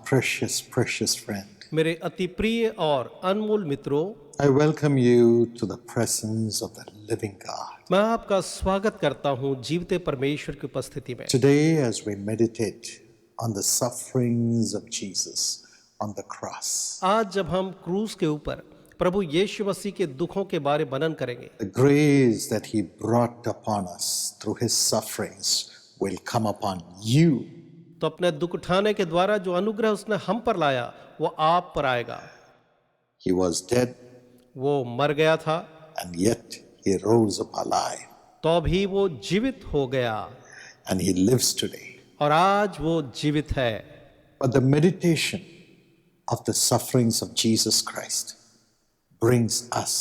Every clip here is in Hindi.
precious friend, मेरे अति प्रिय और अनमोल मित्रों, I welcome you to the presence of the living God. मैं आपका स्वागत करता हूं जीवते परमेश्वर की उपस्थिति में। Today, as we meditate on the sufferings of Jesus on the cross, आज जब हम क्रूस के ऊपर प्रभु यीशु मसीह के दुखों के बारे में मनन करेंगे, the grace that He brought upon us through His sufferings will come upon you. तो अपने दुख उठाने के द्वारा जो अनुग्रह उसने हम पर लाया वो आप पर आएगा। He was dead, वो मर गया था, and yet He rose up alive, तो भी वो जीवित हो गया and He lives today. और आज वो जीवित है। But the meditation of the sufferings of Jesus Christ brings us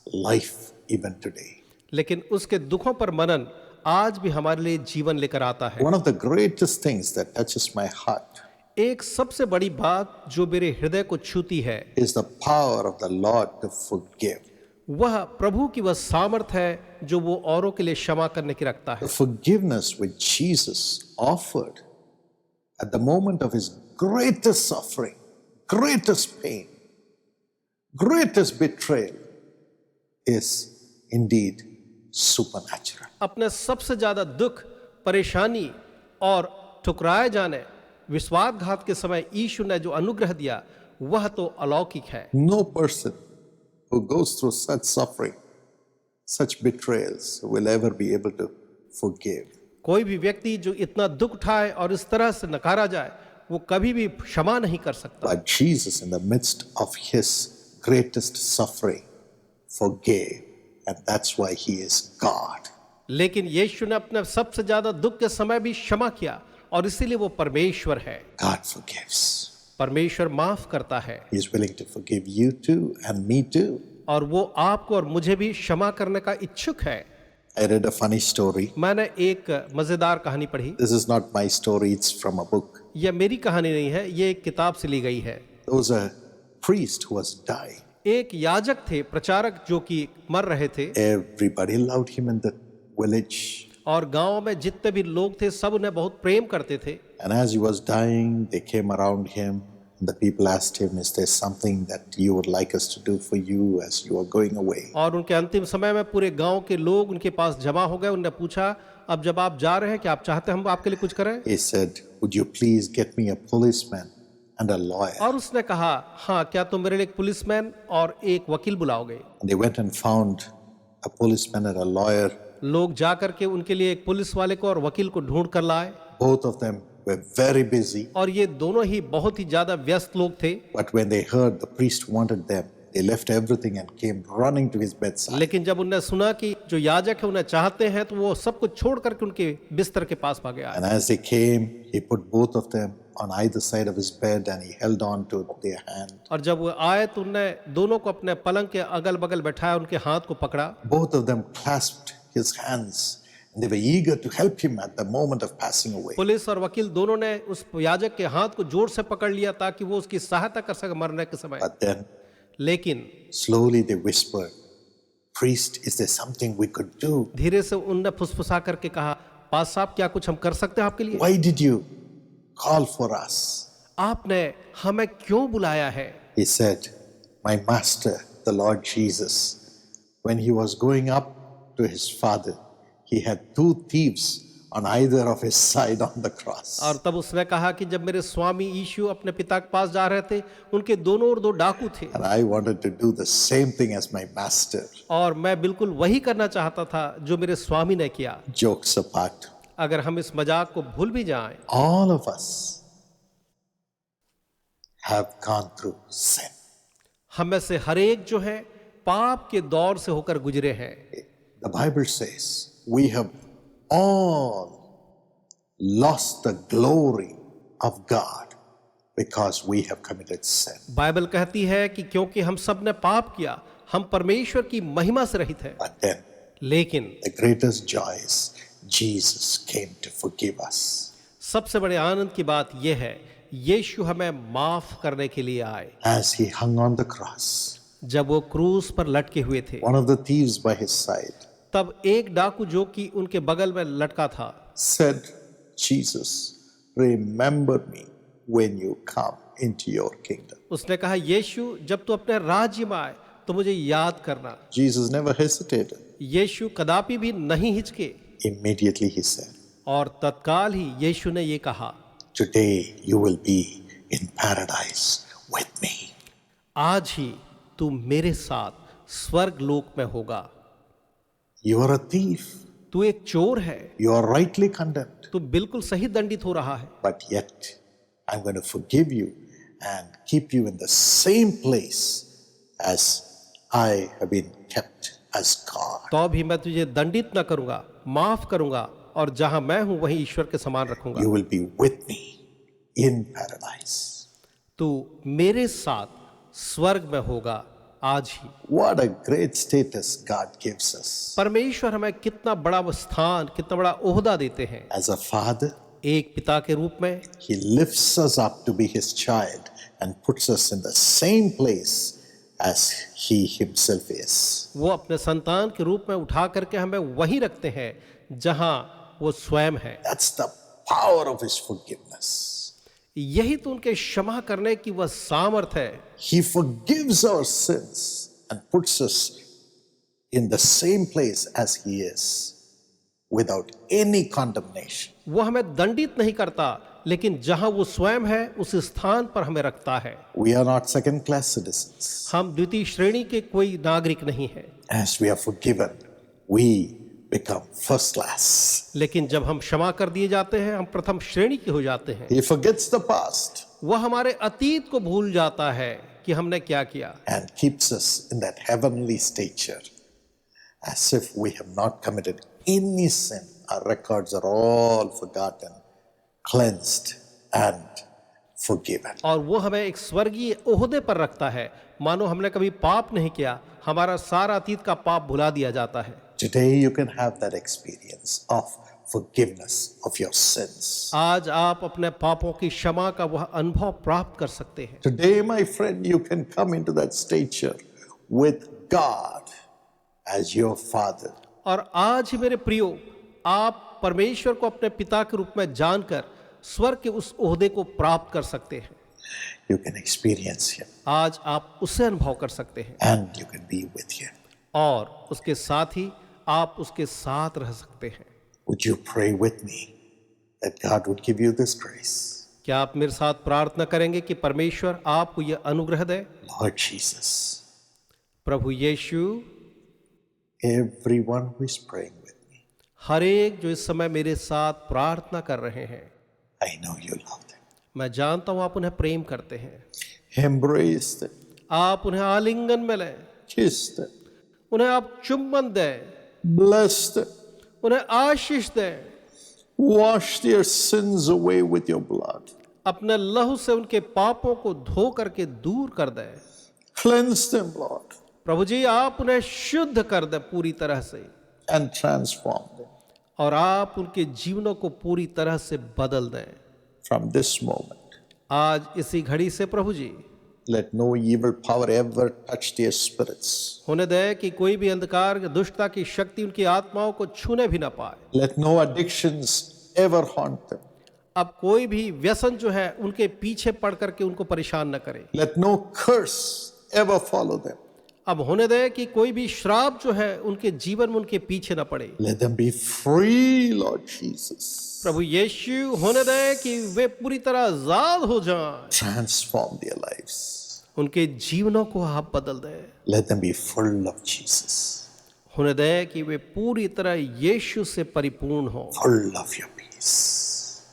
life even today. लेकिन उसके दुखों पर मनन आज भी हमारे लिए जीवन लेकर आता है। One of the greatest things that touches my heart एक सबसे बड़ी बात जो मेरे हृदय को छूती है is the power of the Lord to forgive. वह प्रभु की वह सामर्थ है जो वो औरों के लिए क्षमा करने की रखता है। The forgiveness which Jesus offered at the moment of His greatest suffering, greatest pain, greatest betrayal is indeed supernatural. अपने सबसे ज्यादा दुख, परेशानी और ठुकराए जाने, विश्वासघात के समय यीशु ने जो अनुग्रह दिया वह तो अलौकिक है। No person who goes through such suffering, such betrayals, will ever be able to forgive. कोई भी व्यक्ति जो इतना दुख उठाए और इस तरह से नकारा जाए वो कभी भी क्षमा नहीं कर सकता। But Jesus, in the midst of His greatest suffering, forgave, and that's why He is God. लेकिन यीशु ने अपने सबसे ज्यादा दुख के समय भी क्षमा किया और इसीलिए वो परमेश्वर है। God forgives. परमेश्वर माफ करता है He is willing to forgive you too and me too. और वो आपको और मुझे भी क्षमा करने का इच्छुक है। I read a funny story. मैंने एक मजेदार कहानी पढ़ी। This is not my story, it's from a book. यह मेरी कहानी नहीं है, ये एक किताब से ली गई है। There was a priest who was dying. एक याजक थे, प्रचारक, जो कि मर रहे थे Everybody loved him in the village. और गांव में जितने भी लोग थे सब उन्हें बहुत प्रेम करते थे। And as he was dying, they came around him. The people asked him, is there something that you would like us to do for you as you are going away? और उनके अंतिम समय में पूरे गांव के लोग उनके पास जमा हो गए। उन्होंने पूछा, अब जब आप जा रहे हैं क्या आप चाहते हैं हम आपके लिए कुछ करें? He said, would you please get me a policeman and a lawyer? और उसने कहा, हाँ, क्या तुम मेरे लिए एक पुलिसमैन और एक वकील बुलाओगे? And they went and found a policeman and a lawyer. लोग जा करके उनके लिए एक पुलिस वाले को और वकील को ढूंढ कर लाए। Both of them were very busy. और ये दोनों ही बहुत ही ज्यादा व्यस्त लोग थे। But when they heard the priest wanted them, they left everything and came running to his bedside. लेकिन जब उन्हें सुना कि जो याजक है उन्हें चाहते हैं तो वो सब कुछ छोड़ करके उनके बिस्तर के पास भागे आए। And as they came, he put both of them on either side of his bed and he held on to their hand. और जब वो आए तो उन्होंने दोनों को अपने पलंग के अगल बगल बैठाया, उनके हाथ को पकड़ा। Both of them clasped his hands and they were eager to help him at the moment of passing away. Police और वकील दोनों ने उस याजक के हाथ को जोर से पकड़ लिया ताकि वो उसकी सहायता कर सके मरने के समय। But then लेकिन slowly they whispered, priest, is there something we could do? धीरे से उनने फुसफुसा करके कहा, पास साहब क्या कुछ हम कर सकते हैं आपके लिए? Why did you call for us? आपने हमें क्यों बुलाया है? He said, my master, the Lord Jesus, when he was going up to his father, he had two thieves on either of his side on the cross. और तब उसने कहा कि जब मेरे स्वामी यीशु अपने पिता के पास जा रहे थे उनके दोनों ओर दो डाकू थे। And I wanted to do the same thing as my master. और मैं बिल्कुल वही करना चाहता था जो मेरे स्वामी ने किया। Jokes apart, अगर हम इस मजाक को भूल भी जाएं, all of us have gone through sin. हम में से हर एक जो है पाप के दौर से होकर गुजरे हैं। The Bible says we have all lost the glory of God because we have committed sin. Bible कहती है कि क्योंकि हम सब ने पाप किया हम परमेश्वर की महिमा से रहित हैं। But then लेकिन the greatest joy is Jesus came to forgive us. सबसे बड़े आनंद की बात यह है यीशु हमें माफ करने के लिए आए। As he hung on the cross, जब वो क्रूस पर लटके हुए थे, one of the thieves by his side तब एक डाकू जो कि उनके बगल में लटका था said, Jesus, remember me when you come into your kingdom. उसने कहा, यीशु जब तू अपने राज्य में आए तो मुझे याद करना। Jesus never hesitated. यीशु कदापि भी नहीं हिचके Immediately he said, और तत्काल ही यीशु ने ये कहा, today you will be in paradise with me. आज ही तू मेरे साथ स्वर्ग लोक में होगा। You are a thief. तू एक चोर है, You are rightly condemned. तू बिल्कुल सही दंडित हो रहा है, But yet, I'm going to forgive you and keep you in the same place as I have been kept as God. तो भी मैं तुझे दंडित न करूंगा, माफ करूंगा, और जहां मैं हूं वहीं ईश्वर के समान रखूंगा। You will be with me in paradise. तू मेरे साथ स्वर्ग में होगा आज ही। What a great status God gives us. परमेश्वर हमें कितना बड़ा स्थान, कितना बड़ा ओहदा देते हैं। As a father, एक पिता के रूप में He lifts us up to be His child and puts us in the same place as He Himself is. वो अपने संतान के रूप में उठा करके हमें वहीं रखते हैं जहां वो स्वयं है। That's the power of His forgiveness. यही तो उनके क्षमा करने की वह सामर्थ है। He forgives our sins and puts us in the same place as He is without any condemnation. वो हमें दंडित नहीं करता, लेकिन जहां वो स्वयं है उस स्थान पर हमें रखता है। We are not second class citizens. हम द्वितीय श्रेणी के कोई नागरिक नहीं है। As we are forgiven, we become first class. लेकिन जब हम क्षमा कर दिए जाते हैं, हम प्रथम श्रेणी के हो जाते हैं। He forgets the past वह हमारे अतीत को भूल जाता है कि हमने क्या किया, and keeps us in that heavenly stature as if we have not committed any sin. Our records are all forgotten, cleansed and forgiven. और वो हमें एक स्वर्गीय ओहदे पर रखता है, मानो हमने कभी पाप नहीं किया, हमारा सारा अतीत का पाप भुला दिया जाता है। Today you can have that experience of forgiveness of your sins. आज आप अपने पापों की क्षमा का वह अनुभव प्राप्त कर सकते हैं। Today, my friend, you can come into that stature with God as your Father. और आज ही मेरे प्रियो, आप परमेश्वर को अपने पिता के रूप में जानकर स्वर्ग के उस ओहदे को प्राप्त कर सकते हैं। You can experience Him आज आप उसे अनुभव कर सकते हैं and you can be with Him. और उसके साथ ही आप उसके साथ रह सकते हैं। Would you pray with me that God would give you this grace? क्या आप मेरे साथ प्रार्थना करेंगे कि परमेश्वर आपको यह अनुग्रह दे? Lord Jesus, Prabhu Yeshu, everyone who is praying with me, हर एक जो इस समय मेरे साथ प्रार्थना कर रहे हैं, I know you love them. मैं जानता हूं आप उन्हें प्रेम करते हैं। Embrace them, आप उन्हें आलिंगन में लें, kiss them, उन्हें आप चुम्बन दें, bless them, उन्हें आशीष दें, wash their sins away with your blood, अपने लहू से उनके पापों को धो करके दूर कर दें। cleanse them, Lord, प्रभु जी, आप उन्हें शुद्ध कर दें पूरी तरह से, and transform them. और आप उनके जीवनों को पूरी तरह से बदल दें। From this moment, आज इसी घड़ी से प्रभु जी, let no evil power ever touch their spirits. होने दे कि कोई भी अंधकार दुष्टता की शक्ति उनकी आत्माओं को छूने भी ना पाए। Let no addictions ever haunt them. अब कोई भी व्यसन जो है उनके पीछे पड़ करके उनको परेशान न करे। Let no curse ever follow them. अब होने दे कि कोई भी श्राप जो है उनके जीवन में उनके पीछे न पड़े। Let them be free, Lord Jesus. प्रभु यीशु, होने दे कि वे पूरी तरह आजाद हो जाएं। Transform their lives. उनके जीवनों को आप बदल दें। Let them be full of Jesus, होने दे कि वे पूरी तरह यीशु से परिपूर्ण हो, full of your peace.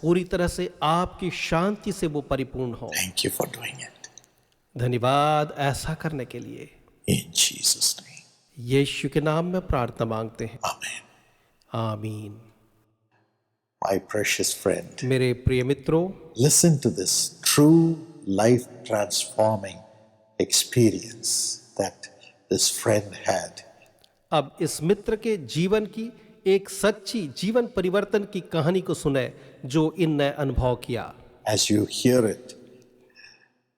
पूरी तरह से आपकी शांति से वो परिपूर्ण हो। Thank you for doing it. धन्यवाद ऐसा करने के लिए। In Jesus' name. यीशु के नाम में प्रार्थना मांगते हैं, Amen. आमीन। My precious friend, मेरे प्रिय मित्रों, listen to this true life transforming experience that this friend had. अब इस मित्र के जीवन की एक सच्ची जीवन परिवर्तन की कहानी को सुने जो इनने अनुभव किया। As you hear it,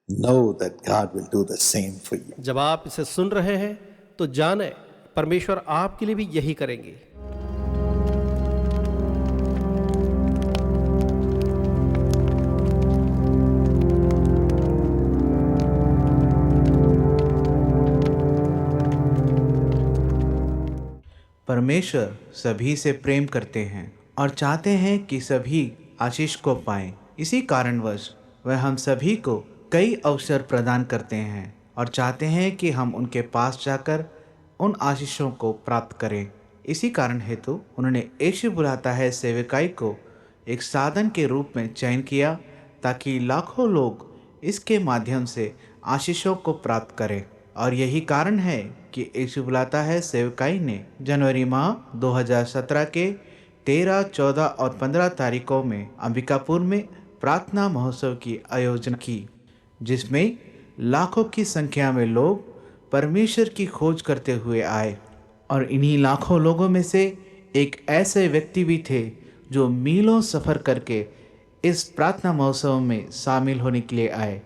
know that God will do the same for you. जब आप इसे सुन रहे हैं तो जाने परमेश्वर आपके लिए भी यही करेंगे। परमेश्वर सभी से प्रेम करते हैं और चाहते हैं कि सभी आशीष को पाएं। इसी कारणवश वह हम सभी को कई अवसर प्रदान करते हैं और चाहते हैं कि हम उनके पास जाकर उन आशीषों को प्राप्त करें। इसी कारण हेतु उन्होंने यीशु बुलाता है सेवकाई को एक साधन के रूप में चयन किया ताकि लाखों लोग इसके माध्यम से आशीषों को प्राप्त करें। और यही कारण है कि यीशु बुलाता है सेवकाई ने जनवरी माह 2017 के 13, 14 और 15 तारीखों में अंबिकापुर में प्रार्थना महोत्सव की आयोजन की, जिसमें लाखों की संख्या में लोग परमेश्वर की खोज करते हुए आए। और इन्हीं लाखों लोगों में से एक ऐसे व्यक्ति भी थे जो मीलों सफ़र करके इस प्रार्थना महोत्सव में शामिल होने के लिए आए।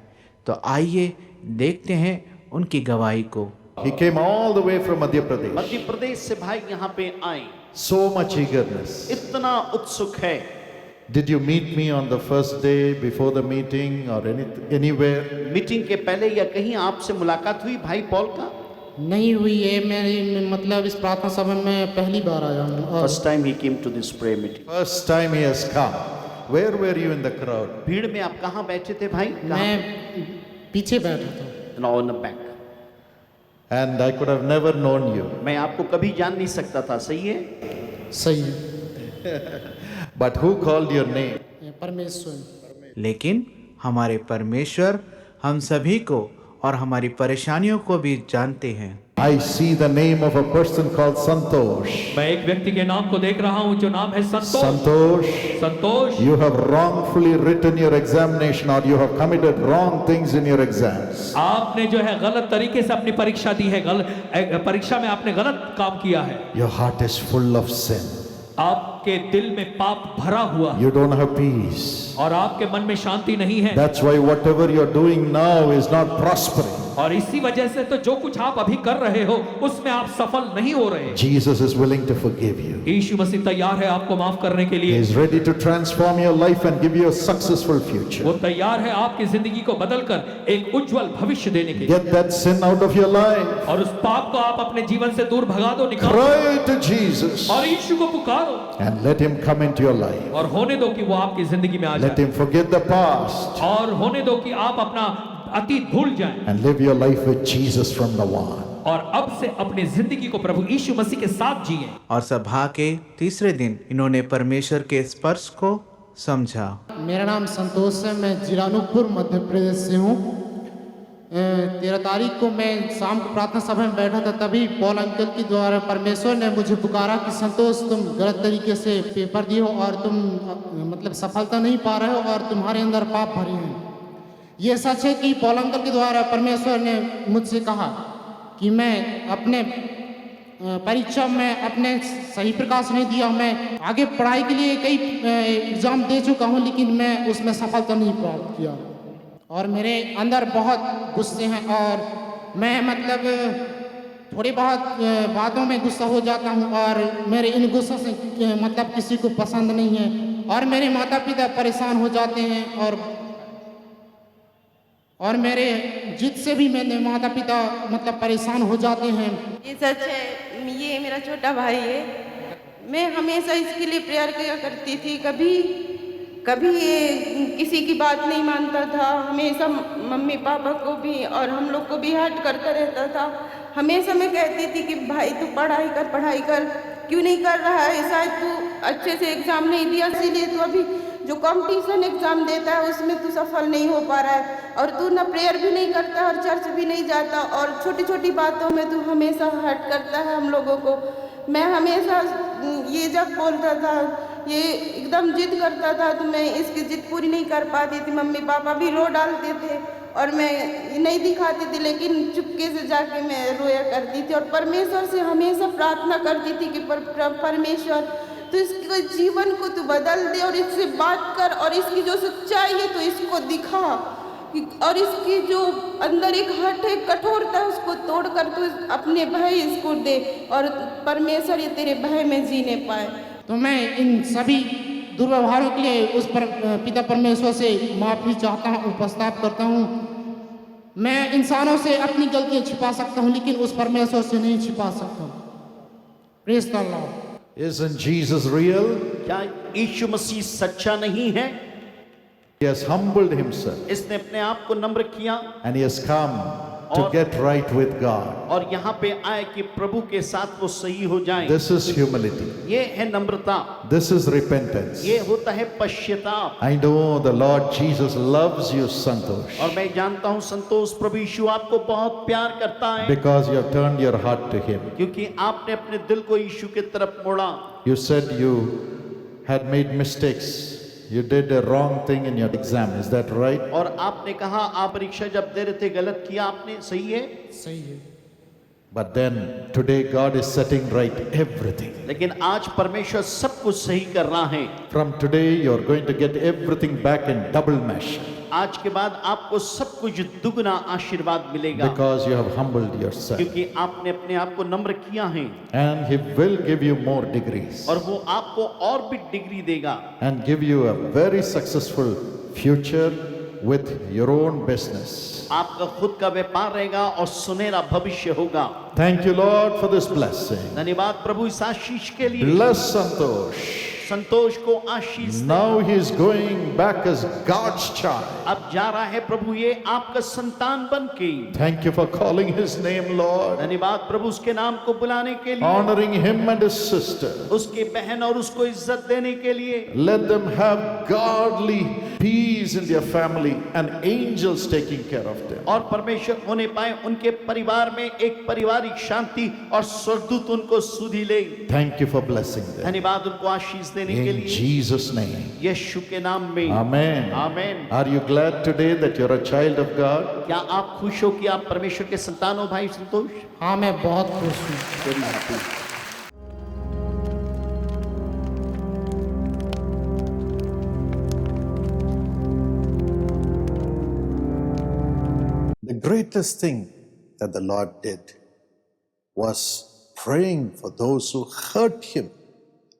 तो आइए देखते हैं उनकी गवाही को। He came all the way from Madhya Pradesh. Madhya Pradesh से भाई यहाँ पे आए, So much eagerness. इतना उत्सुक है। Did you meet me on the first day before the meeting or anywhere? Meeting के पहले या कहीं आपसे मुलाकात हुई भाई पॉल का? नहीं हुई है। मेरी मतलब इस प्रार्थना सभा में पहली बार आया हूँ। और फर्स्ट टाइम ही came to this prayer meeting. First time he has come. Where were you in the crowd? भीड़ में आप कहाँ बैठे थे भाई? मैं पीछे बैठा था। No in the back. And I could have never known you. मैं आपको कभी जान नहीं सकता था, सही है? सही है। But who called your name? परमेश्वर। लेकिन हमारे परमेश्वर हम सभी को और हमारी परेशानियों को भी जानते हैं। I see the name of a person called Santosh. मैं एक व्यक्ति के नाम को देख रहा हूं जो नाम है संतोष। Santosh, Santosh, you have wrongfully written your examination or you have committed wrong things in your exams. आपने जो है गलत तरीके से अपनी परीक्षा दी है, परीक्षा में आपने गलत काम किया है। Your heart is full of sin. आपके दिल में पाप भरा हुआ है You don't have peace. और आपके मन में शांति नहीं है। That's why whatever you're doing now is not prospering. और इसी वजह से तो जो कुछ आप अभी कर रहे हो उसमें आप सफल नहीं हो रहे। Jesus is willing to forgive you. यीशु मसीह तैयार है आपको माफ करने के He लिए। is ready to transform your life and give you a successful future. वो तैयार है आपकी जिंदगी को बदलकर एक उज्जवल भविष्य देने के लिए। Get that sin out of your life. और उस पाप को आप अपने जीवन से दूर भगा दो, निकालो Cry to Jesus और यीशु को पुकारो and let him come into your life. और होने दो कि वो आपकी जिंदगी में आ Let जाए him forget the past और होने दो कि आप अपना अतीत भूल जाएं and live your life with Jesus from now on. और अब से अपनी जिंदगी को प्रभु यीशु मसीह के साथ जिए। और सभा के तीसरे दिन इन्होंने परमेश्वर के स्पर्श को समझा। मेरा नाम संतोष है। मैं जिलानुपुर मध्य प्रदेश से हूँ। 13 तारीख को मैं शाम को प्रार्थना सभा में बैठा था, तभी पॉल अंकल के द्वारा परमेश्वर ने मुझे पुकारा कि संतोष तुम गलत तरीके से पेपर दिए हो और तुम मतलब सफलता नहीं पा रहे हो और तुम्हारे अंदर पाप भरे हैं। ये सच है कि पॉल अंकल के द्वारा परमेश्वर ने मुझसे कहा कि मैं अपने परीक्षा में अपने सही प्रकाश नहीं दिया। मैं आगे पढ़ाई के लिए कई एग्ज़ाम दे चुका हूँ, लेकिन मैं उसमें सफलता नहीं प्राप्त किया और मेरे अंदर बहुत गुस्से हैं और मैं मतलब थोड़ी बहुत बातों में गुस्सा हो जाता हूँ और मेरे इन गुस्सों से मतलब किसी को पसंद नहीं है और मेरे माता पिता परेशान हो जाते हैं और मेरे जिद से भी मेरे माता पिता मतलब परेशान हो जाते हैं। ये सच है। ये मेरा छोटा भाई है। मैं हमेशा इसके लिए प्रेयर किया करती थी। कभी ये किसी की बात नहीं मानता था। हमेशा मम्मी पापा को भी और हम लोग को भी हर्ट करता रहता था। हमेशा मैं कहती थी कि भाई तू पढ़ाई कर, क्यों नहीं कर रहा है? शायद तू अच्छे से एग्ज़ाम नहीं दिया, इसीलिए तू अभी जो कंपटीशन एग्ज़ाम देता है उसमें तू सफल नहीं हो पा रहा है। और तू ना प्रेयर भी नहीं करता और चर्च भी नहीं जाता और छोटी छोटी बातों में तू हमेशा हर्ट करता है हम लोगों को। मैं हमेशा ये जब बोलता था, ये एकदम जिद करता था तो मैं इसकी जिद पूरी नहीं कर पाती थी। मम्मी पापा भी रो डालते थे और मैं नहीं दिखाती थी, लेकिन चुपके से जाके मैं रोया करती थी और परमेश्वर से हमेशा प्रार्थना करती थी कि परमेश्वर तो इसके जीवन को तू बदल दे और इससे बात कर और इसकी जो सच्चाई है तो इसको दिखा और इसकी जो अंदर एक हट है, कठोरता है, उसको तोड़कर तू अपने भाई इसको दे और परमेश्वर ये तेरे भाई में जीने पाए। तो मैं इन सभी दुर्व्यवहारों के लिए उस पर पिता परमेश्वर से माफ़ी चाहता हूँ, पश्चाताप करता हूँ। मैं इंसानों से अपनी गलतियाँ छिपा सकता हूँ, लेकिन उस परमेश्वर से नहीं छिपा सकता। Praise the Lord. Isn't Jesus real? क्या यीशु मसीह सच्चा नहीं है? He has humbled himself इसने अपने आप को नम्र किया and he has come to get right with God. और यहाँ पे आए कि प्रभु के साथ वो सही हो जाए। This is humility. ये है नम्रता, This is repentance. ये होता है पश्चाताप। I know the Lord Jesus loves you, Santosh, और मैं जानता हूँ संतोष, प्रभु यीशु आपको बहुत प्यार करता है, because you have turned your heart to him. क्योंकि आपने अपने दिल को यीशु की तरफ मोड़ा। You said you had made mistakes. You did a wrong thing in your exam. Is that right? और आपने कहा आप परीक्षा जब दे रहे थे गलत किया आपने, सही है? सही है। But then today God is setting right everything. लेकिन आज परमेश्वर सब कुछ सही कर रहा है। From today you are going to get everything back in double measure आज के बाद आपको सब कुछ दुगना आशीर्वाद मिलेगा, because you have humbled yourself. क्योंकि आपने अपने आप को नम्र किया है। And he will give you more degrees और वो आपको और भी डिग्री देगा and give you a very successful future with your own business. आपका खुद का व्यापार रहेगा और सुनहरा भविष्य होगा। Thank you, Lord, for this blessing. धन्यवाद प्रभु इस आशीष के लिए। Bless Santosh. संतोष को आशीष दे। Now he is going back as God's child. अब जा रहा है प्रभु ये आपका संतान बन के। Thank you for calling his name, Lord. धन्यवाद प्रभु उसके नाम को बुलाने के लिए, Honoring him and his sister. उसके बहन और उसको इज्जत देने के लिए। Let them have godly peace in their family and angels taking care of them. और परमेश्वर होने पाए उनके परिवार में एक पारिवारिक शांति और स्वर्गदूत उनको सुधि ले। Thank you for blessing them. धन्यवाद उनको आशीष देने के In लिए Jesus' name. यीशु के नाम में। Amen. Amen. Are you glad today that you're a child of God? क्या आप खुश हो कि आप परमेश्वर के संतान हो भाई संतोष? हाँ, मैं बहुत खुश हूँ। The greatest thing that the Lord did was praying for those who hurt him,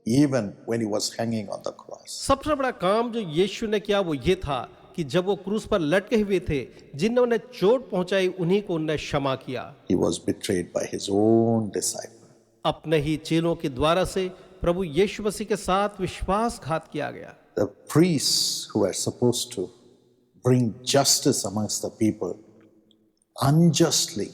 even when he was hanging on the cross. सबसे बड़ा काम जो यीशु ने किया वो ये था कि जब वो क्रूस पर लटके हुए थे, जिन्होंने चोट पहुंचाई उन्हीं को उन्होंने क्षमा किया। He was betrayed by his own disciple. अपने ही चेलों के द्वारा से प्रभु यीशु मसीह के साथ विश्वासघात किया गया। The priests who were supposed to bring justice amongst the people unjustly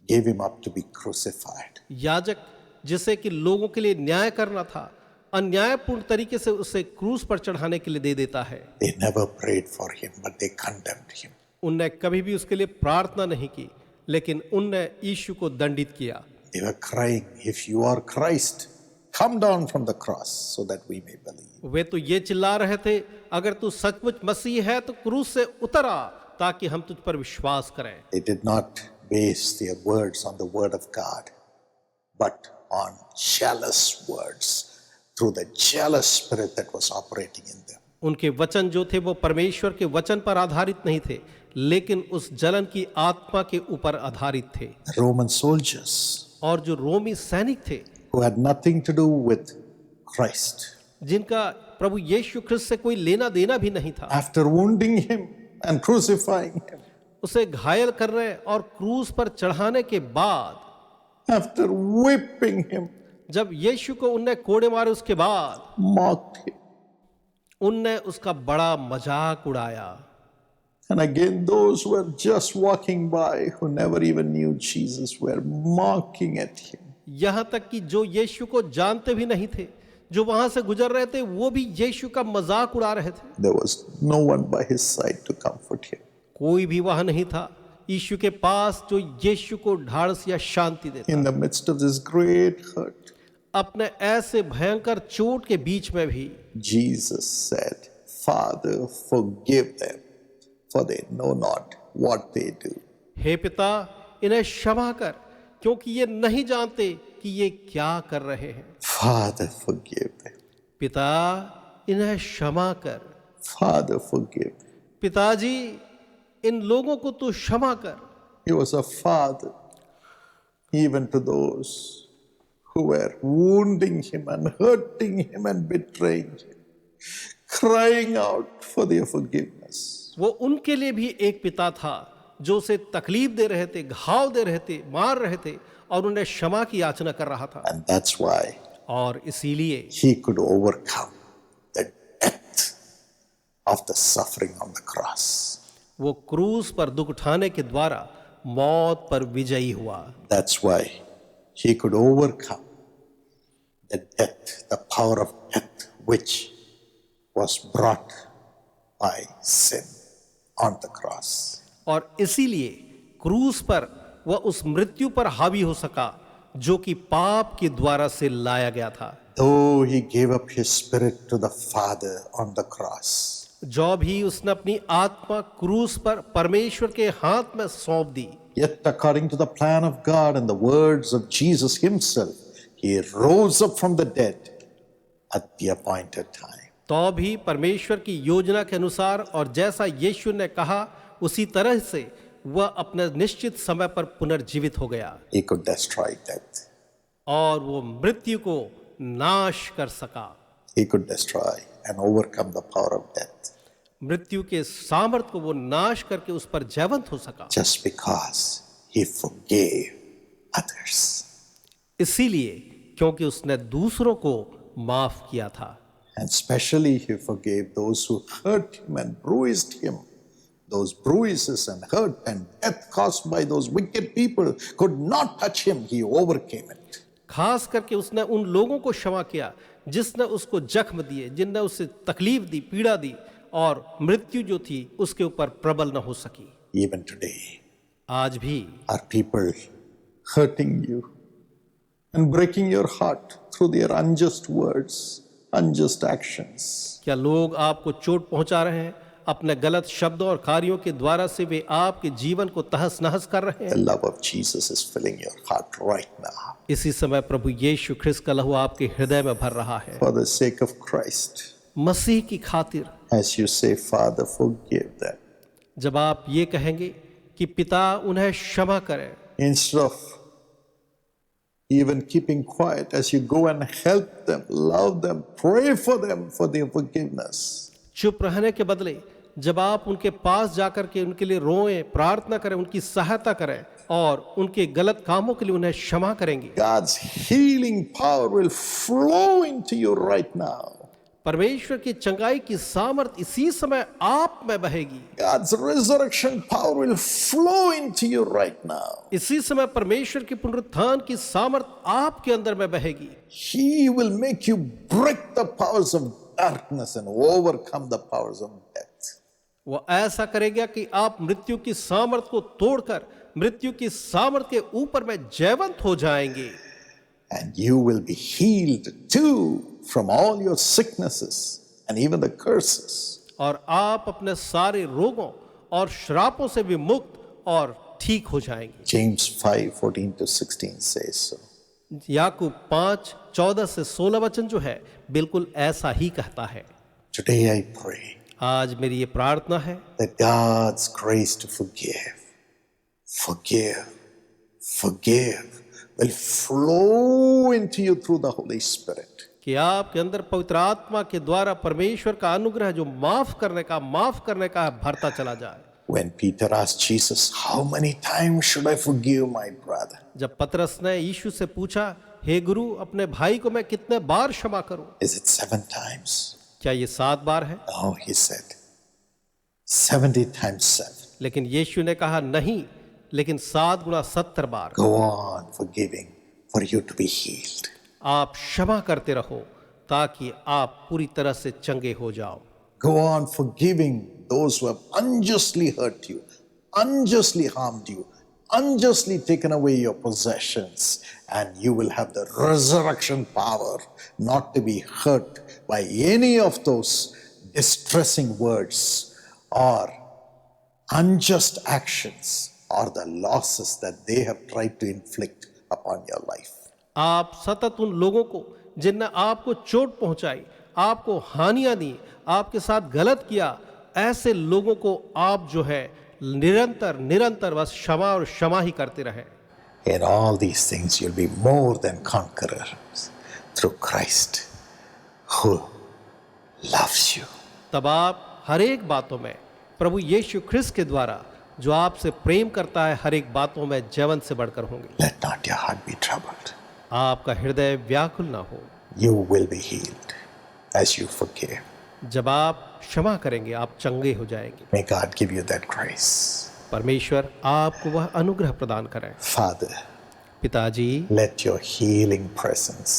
gave him up to be crucified. याजक जिसे कि लोगों के लिए न्याय करना था, अन्यायपूर्ण तरीके से उसे क्रूस पर चढ़ाने के लिए दे देता है। They never prayed for him, but they condemned him. उनने कभी भी उसके लिए प्रार्थना नहीं की, लेकिन उनने यीशु को दंडित किया। They were crying, "If you are Christ, come down from the cross so that we may believe." वे तो ये चिल्ला रहे थे, अगर तू सचमुच मसीह है तो क्रूस से उतर आ ताकि हम तुझ पर विश्वास करें। They did not base their words on the word of God, but on jealous words through the jealous spirit that was operating in them. उनके वचन जो थे वो परमेश्वर के वचन पर आधारित नहीं थे, लेकिन उस जलन की आत्मा के ऊपर आधारित थे। The Roman soldiers, और जो रोमी सैनिक थे, who had nothing to do with Christ, जिनका प्रभु यीशु ख्रिस्त से कोई लेना देना भी नहीं था, after wounding him and crucifying him, उसे घायल करने और क्रूस पर चढ़ाने के बाद, after whipping him, जब यीशु को उनने कोड़े मारे उसके बाद mocked him. उनने उसका बड़ा मजाक उड़ाया। And again, those who were just walking by, who never even knew Jesus, were mocking at him. यहाँ तक कि जो यीशु को जानते भी नहीं थे, जो वहां से गुजर रहे थे, वो भी यीशु का मजाक उड़ा रहे थे। There was no one by his side to comfort him. कोई भी वहां नहीं था यीशु के पास जो यीशु को ढाढ़स या शांति देता। In the midst of this great hurt, अपने ऐसे भयंकर चोट के बीच में भी Jesus said, "Father, forgive them, for they know not what they do." हे पिता, इन्हें क्षमा कर, क्योंकि ये नहीं जानते कि ये क्या कर रहे हैं। Father, forgive them. पिता, इन्हें क्षमा कर। Father, forgive them. पिताजी, इन लोगों को तू क्षमा कर। He was a father even to those who were wounding him and hurting him and betraying him, crying out for their forgiveness. वो उनके लिए भी एक पिता था जो उसे तकलीफ दे रहे थे, घाव दे रहे थे, मार रहे थे, और उन्हें क्षमा की याचना कर रहा था। And that's why और इसीलिए he could overcome the depth of the suffering on the cross. वो क्रूस पर दुख उठाने के द्वारा मौत पर विजयी हुआ। That's why he could overcome the death, the power of death, which was brought by sin on the cross. और इसीलिए क्रूस पर वह उस मृत्यु पर हावी हो सका जो कि पाप के द्वारा से लाया गया था। Though he gave up his spirit to the Father on the cross, जो भी उसने अपनी आत्मा क्रूस पर परमेश्वर के हाथ में सौंप दी, yet according to the plan of God and the words of Jesus himself, he rose up from the dead at the appointed time. तो भी परमेश्वर की योजना के अनुसार और जैसा यीशु ने कहा उसी तरह से वह अपने निश्चित समय पर पुनर्जीवित हो गया He could destroy death. और वो मृत्यु को नाश कर सका। He could destroy and overcome the power of death मृत्यु के सामर्थ को वो नाश करके उस पर जयवंत हो सका, just because he forgave others. इसीलिए क्योंकि उसने दूसरों को माफ किया था। And especially he forgave those who hurt him and bruised him. Those bruises and hurt and death caused by those wicked people could not touch him. He overcame it. खास करके उसने उन लोगों को क्षमा किया जिसने उसको जख्म दिए, जिनने उसे तकलीफ दी, पीड़ा दी, और मृत्यु जो थी उसके ऊपर प्रबल न हो सकी। Even today, आज भी are people hurting you and breaking your heart through their unjust words, unjust actions. क्या लोग आपको चोट पहुंचा रहे हैं? अपने गलत शब्दों और कार्यों के द्वारा से वे आपके जीवन को तहस नहस कर रहे The हैं। love of Jesus is filling your heart right now. इसी समय प्रभु यीशु ख्रिस्त का लहू आपके हृदय में भर रहा है। For the sake of Christ, मसीह की खातिर as you say, Father, forgive them. जब आप ये कहेंगे कि पिता उन्हें क्षमा करें, Instead of even keeping quiet, as you go and help them, love them, pray for them for their forgiveness. चुप रहने के बदले जब आप उनके पास जाकर के उनके लिए रोएं, प्रार्थना करें, उनकी सहायता करें और उनके गलत कामों के लिए उन्हें क्षमा करेंगे, God's healing power will flow into you right now. परमेश्वर की चंगाई की सामर्थ इसी समय आप में बहेगी। God's resurrection power will flow into you right now. इसी समय परमेश्वर की पुनरुत्थान की सामर्थ आपके अंदर में बहेगी। He will make you break the powers of darkness and overcome the powers of death. वो ऐसा करेगा कि आप मृत्यु की सामर्थ को तोड़कर मृत्यु की सामर्थ के ऊपर में जयवंत हो जाएंगे। And you will be healed too from all your sicknesses and even the curses. और आप अपने सारे रोगों और श्रापों से भी मुक्त और ठीक हो जाएंगे। James 5:14-16 says so. याकूब 5:14 से 16 वचन जो है बिल्कुल ऐसा ही कहता है। Today I pray आज मेरी ये प्रार्थना है that God's grace to forgive will flow into you through the Holy Spirit. कि आपके अंदर पवित्र आत्मा के द्वारा परमेश्वर का अनुग्रह जो माफ करने का है भरता चला जाए। When Peter asked Jesus, how many times should I forgive my brother? जब पतरस ने यीशु से पूछा, हे गुरु, अपने भाई को मैं कितने बार क्षमा करूं? Is it 7 times? क्या ये 7 बार है? No, he said 70 times 7. लेकिन यीशु ने कहा नहीं, लेकिन 7 गुणा 70 बार। Go on forgiving for you to be healed. आप क्षमा करते रहो ताकि आप पूरी तरह से चंगे हो जाओ। Go on forgiving those who have unjustly hurt you, unjustly harmed you, unjustly taken away your possessions, and you will have the resurrection power not to be hurt by any of those distressing words or unjust actions or the losses that they have tried to inflict upon your life. आप सतत उन लोगों को जिनने आपको चोट पहुंचाई, आपको हानियां दी, आपके साथ गलत किया, ऐसे लोगों को आप जो है निरंतर बस क्षमा और क्षमा ही करते रहे। In all these things you'll be more than conquerors through Christ who loves you. तब आप हर एक बातों में प्रभु यीशु ख्रिस्त के द्वारा जो आपसे प्रेम करता है हर एक बातों में जवन से बढ़कर होंगे। Let not your heart be troubled. आपका हृदय व्याकुल ना हो। You will be healed as you forgive. जब आप क्षमा करेंगे आप चंगे हो जाएंगे। May God give you that grace. परमेश्वर आपको वह अनुग्रह प्रदान करें। Father, पिताजी, let your healing presence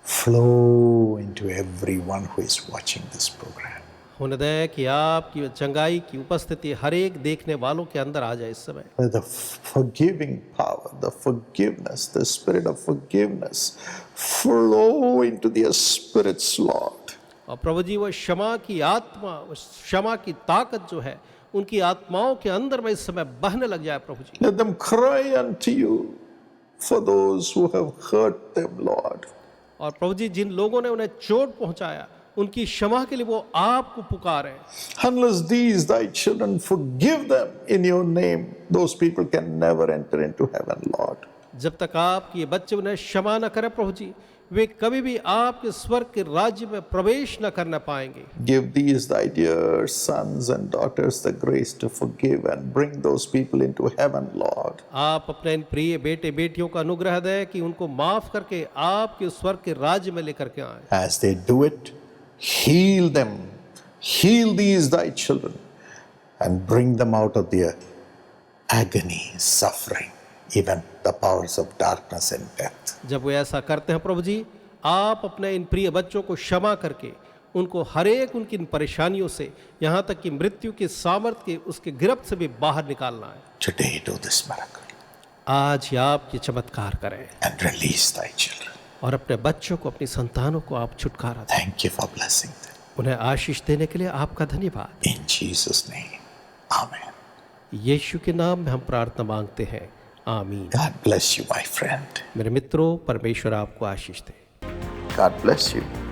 flow into everyone who is watching this program. होने दें कि आपकी चंगाई की उपस्थिति हर एक देखने वालों के अंदर आ जाए इस समय। Let the forgiving power, the forgiveness, the spirit of forgiveness flow into their spirits, Lord. और प्रभु जी वो क्षमा की आत्मा, उस क्षमा की ताकत जो है उनकी आत्माओं के अंदर में इस समय बहने लग जाए प्रभु जी। Let them cry unto you for those who have hurt them, Lord. और प्रभु जी जिन लोगों ने उन्हें चोट पहुंचाया उनकी क्षमा के लिए वो आपको पुकारे। Unless these thy children forgive them in your name, those people can never enter into heaven, Lord. जब तक आपके बच्चे उन्हें क्षमा न करें प्रभु जी, वे कभी भी आपके स्वर्ग के राज्य में प्रवेश न कर पाएंगे। Give these thy dear sons and daughters the grace to forgive and bring those people into heaven, Lord. आप अपने इन प्रिय बेटे बेटियों का अनुग्रह दें कि उनको माफ करके आपके स्वर्ग के राज्य में लेकर के आए। As they do it, heal them, heal these thy children, and bring them out of their agony, suffering, even the powers of darkness and death. जब वो ऐसा करते हैं प्रभु जी, आप अपने इन प्रिय बच्चों को क्षमा करके उनको हर एक उनकी इन परेशानियों से, यहाँ तक कि मृत्यु के सामर्थ्य के उसके गिरफ्त से भी बाहर निकालना है। Today do this miracle आज ही आप ये चमत्कार करें and release thy children. और अपने बच्चों को, अपनी संतानों को आप छुटकारा दें। Thank you for blessing them. उन्हें आशीष देने के लिए आपका धन्यवाद। In Jesus' name, amen. यीशु के नाम में हम प्रार्थना मांगते हैं, आमीन। God bless you, my friend. मेरे मित्रों, परमेश्वर आपको आशीष दे। God bless you.